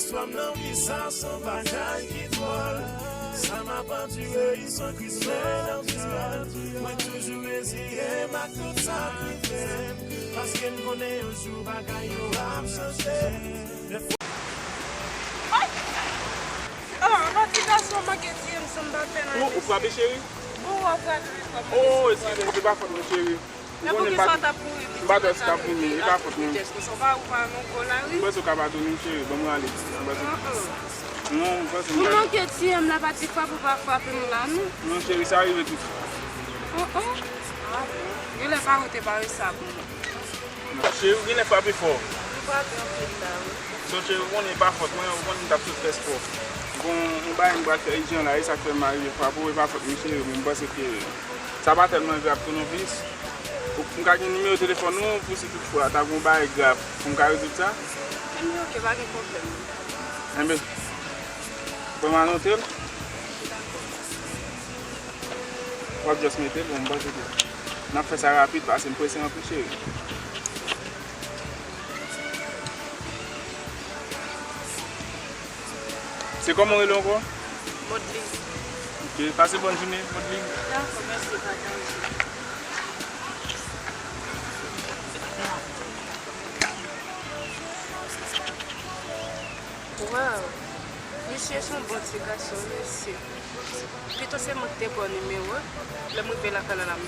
L'histoire non vit ça, son bagage qui vole. Ça m'a pas tué, ils sont crispés dans le ciel. Moi toujours essayé, ma tout sacrifié. Parce que nous connaissons un jour, bagage yo va changer. Motivation marketing, ça me va faire. Vous frappez, chérie? Bon, on va faire. Oh, excusez-moi, c'est pas faute, chérie. Mais pour qui ça t'a pourri? Pas de ça pour nous, pas faute. On va ou pas non colari? Vous êtes au cabanon, chérie, bon, moi, allez. Non, parce que... Vous manquez de si la partie pas pour pas frapper nous là, non? Non, chérie, ça arrive tout. Je l'ai pas roté par ça pour moi. Chérie, vous n'êtes pas plus fort. Je pas bien là. Donc, chérie, on n'est pas fort, on est tout fait sport. Bon, on va une boîte de gens là, ça fait mal, pour pas faire chérie, mais je pense que ça va tellement grave pour nos vies. Pour un numéro de téléphone, pour si toutefois, tu as un bail grave, pour me résoudre ça. Ok, pas de problème. Eh bien, pour m'annoncer, on va juste mettre, on va dire. On fait ça rapide parce que c'est pressé un peu chérie. C'est comment on est encore? Modeling. Ok, passez bonne journée, Modeling. D'accord, merci, madame. Wow, monsieur son bon petit garçon, merci. Plutôt c'est mon bon numéro, le mot de la canne à me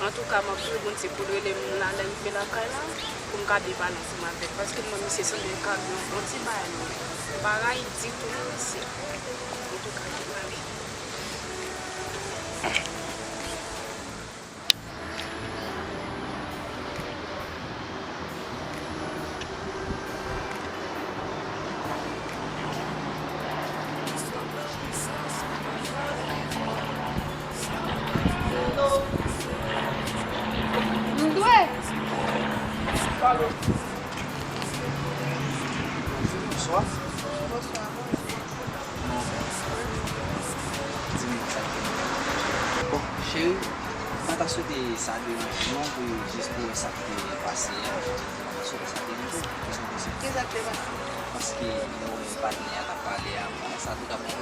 en tout cas, je suis bon pour le la pour me garder balance avec parce que moi c'est sur le cadre un petit bail. Pareil, dit tout ici. En tout cas, Bonsoir. Bon, chérie, quand tu as souhaité ça dérange, non, juste pour ça qui est passé, ça dérange. Parce que nous partenaires ont parlé à moi, ça tout à fait.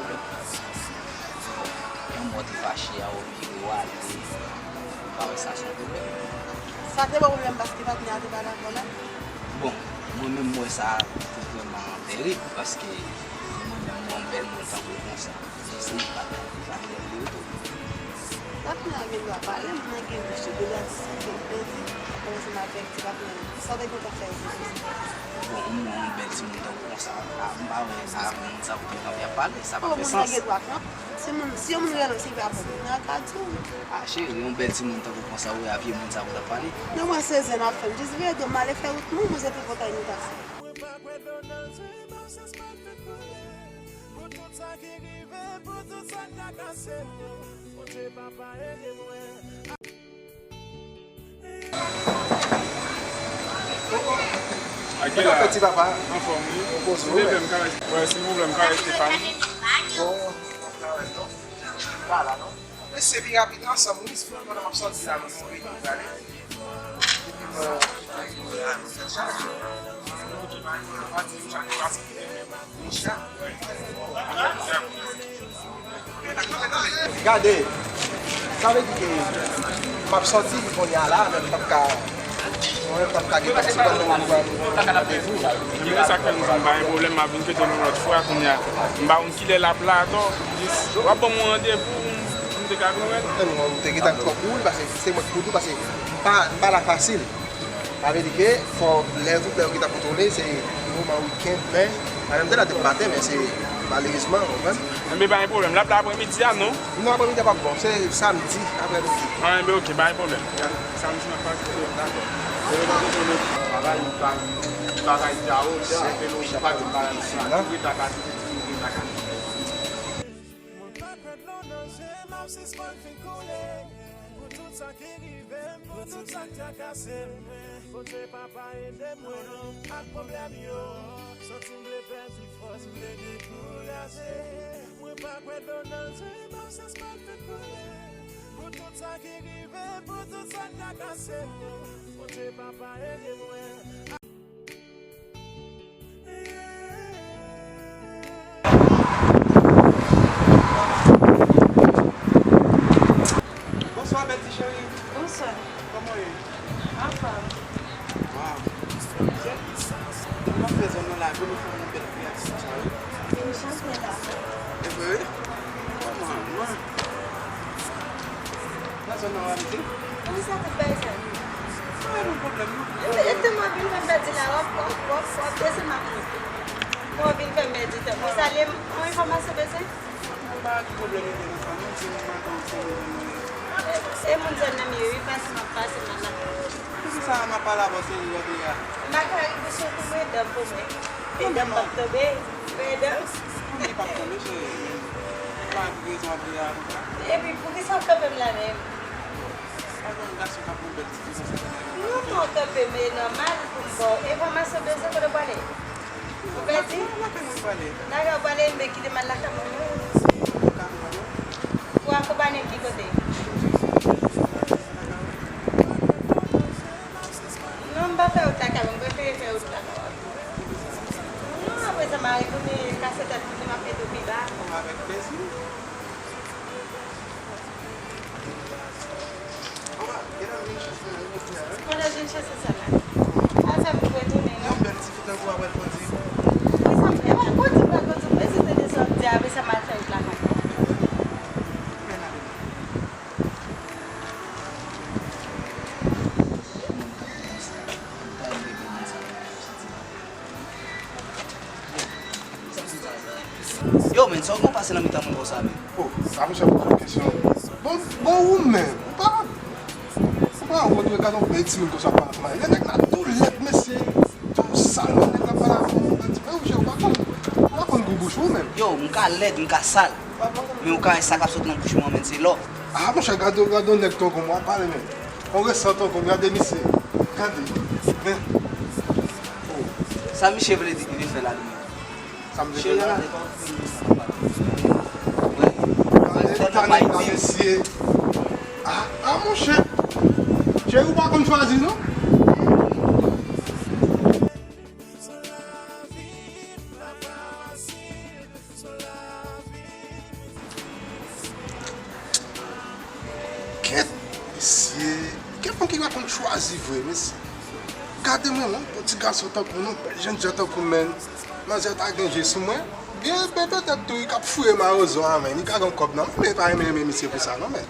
On m'a fâché à ouvrir, à ça son problème. Ça c'est pas problème parce que partenaire de parler à moi. Bon, moi-même, moi, ça c'est vraiment terrible parce que moi-même, mon bel montant comme ça. C'est pas partenaire de l'autre. Partenaire de l'autre, parler, moi, je suis de la après c'est ma fête, ça va être faire. Bon, mon bel montant comme ça, ça va parler, ça va faire sens. Si on me regarde, c'est pas bon. Ah, chérie, un bel montant comme ça, oui, à pied, ça va parler. Non, moi, c'est un affaire. Je vais de mal faire autre monde, vous êtes pour ta une affaire. Petit papa. En forme, si vous voulez me caresser Stéphanie. Bon, voilà, non? Mais c'est bien rapide ensemble, nous, si on a sorti ça, nous, on va aller. Regardez, ça veut dire que ma sortie, on y a là, même pas C'est ça que nous avons un problème avec nous, notre fois qu'on a un kilo la plateau, on va pas me rendez-vous, nous te non, trop cool parce que c'est moi qui parce que pas la facile. Ça veut dire que faut les routes qui t'a contrôlé, c'est un week-end, mais en même temps là matin, mais c'est malheureusement, mais pas un problème. Là après-midi non? Non, après-midi pas bon, c'est samedi après-midi. Ah mais OK, pas un problème. Samedi n'a pas d'accord. Pour tout ça qui arrive, pour tout ça qui a cassé, pour tes papa et moi. Mwen fè zon nan la, gwen nou fè mwen bel kreatif sa yo. Une chance mais là. E vè? Mwen. La zon nan wale di? Comment ça te paye ça? Mwen nou problem nou. Este mă vin pe mergi la op, dese mă vin. Mă vin pe mergi, mă salim, o informație bese? Mwen ba ki problem nou den sa, mwen se mwen kan se E mun zanna mi yi pasi mă pasi mă la. Kousi sa mwen pala bo se yon de ya? Maka yi bu so ku me dam po me. E dam bak to be. Be dam. Mwen yi pa kome se mwen ki gezon de ya. E pi pou ki sa kapem la ne? Agon gaso kapon bel ti sa se tene. Non mă kapem, e normal cum bo. E informație bese ko de bale. Beti? Mwen pe mwen pale. Daga bale mbe ki de malaka mo. Wa ko bane ki ko de. Non ba fe utaka, mbe fe utaka. Non, apoi să mai pun caseta de mă pe dupida. Avec plaisir. Quando a gente se sala. Asa mwe tu ne no. Mwen bel ti fitan kou awel konti. E ma konti ba se te so dia be sa ma fe utaka. Mwen ade. Yo men, so kon pase nan mitan mwen gosa men? Oh, sa mwen chè pou kèsyon. Bon ou men, ou mwen gado pe eti mwen kosa pa la fman. Nek na tou let mesye, tou sal men, nek la pa la fman. Ou jè ou bakon goubouch ou men. Yo, mwen ka led, mwen ka sal. Men mwen ka sakap sot nan bouch mwen men, se lo. Ah, mwen chè gado nek ton kon mwen pale men. On resan ton kon, gade misye. Gade, men. Sa mi chevre di ki vi fè la li men. Sa mwen Che dekè yon la. an de kon fin mwen sa pa la. Mesye. Ah, mon chè. Chè ou bakon chwazi nou? Ket, mesye. Ket pon ki bakon chwazi vwe, mesye. Gade mwen, non? Poti gaso tak mwen, non? Jen jata kou men. Man zet a genje sou mwen. Bien, peut-être tou yi kap fouye ma ozo an men. Yi kagan kop nan. Men pa reme mesye pou sa, non men?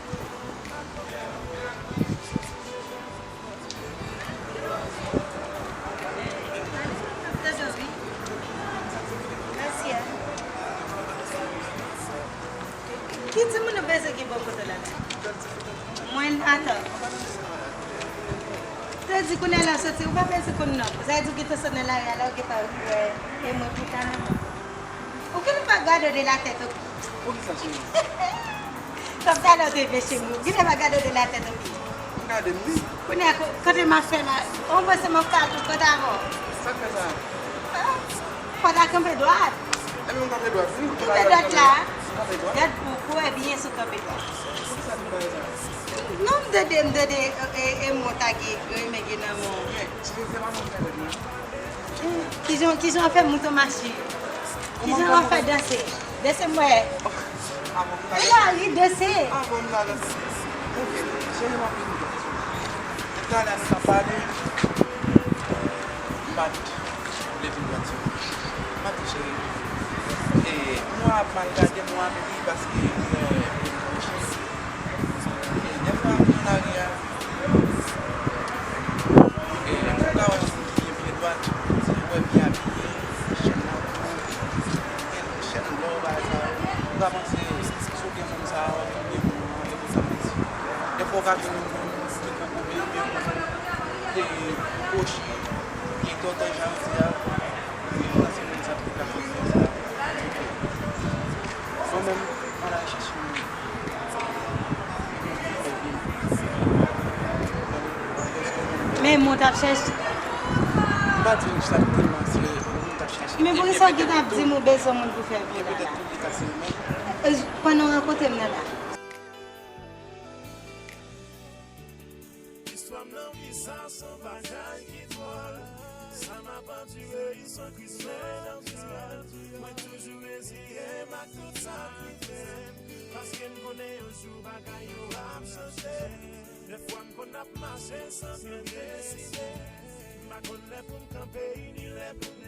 Kiti mwen bese ki bon kote la. Mwen ata. Te di koune la soti, ou pa pense koune nan. Zay di ki te sonne la yala ou ki ta e mwen pou kanan. Ou ki nou pa gado de la tete ou? Ou ki sa chen? Kom sa nou te veche mou. Ki nou pa gado de la tete ou? Gade mi? Koune kote ma fe la, on bese mwen katou kote avon. Sa kwe sa? Kote akampe doat. E mwen kape doat? Kape doat la. Kape doat? Yad pou kou e biye sou kape doat. Ou ki sa di baye sa? Non mdede e mwotage gwen me genan moun. Si ve seman mwen kade di? Ki jon fè mouton machi. Ki jon fè danse. Dese mwen. Avon pou E la li danse. Avon la la se. Ok, se yon api nou kade. Etan la nou sa pale. Bat. Levi wati. Mati che. E mwa man gade mwa me di baske yon area. E mwen ka waj yon piye doat. Se yon piye apiye. Chen lo ba sa. Mwen avanse sou gen moun sa waj yon moun sa mesi. E fò ka gen moun ki kou de koshi. Ki tota jan se ya. Yon se moun sa pou ka fò sa. Fò men an a chesou. Men moun tap chèche. Bati yon chak telman se moun tap chesou. Men pou ki sa ki tap di mou beso moun pou fè E pou la pwede la. tou ki kase men. Panon rakote mnen la. Histoire nan mi sa son bagay ki drôle. Ça m'a pas tué, ils sont qui se mènent en duel. Moi toujours essayé, ma tout sacrifié. Parce que me connaît un jour bagay yo ap changé. Des fois me qu'on a marché sans bien décider. pa kon le pou m kampe, ni le pou m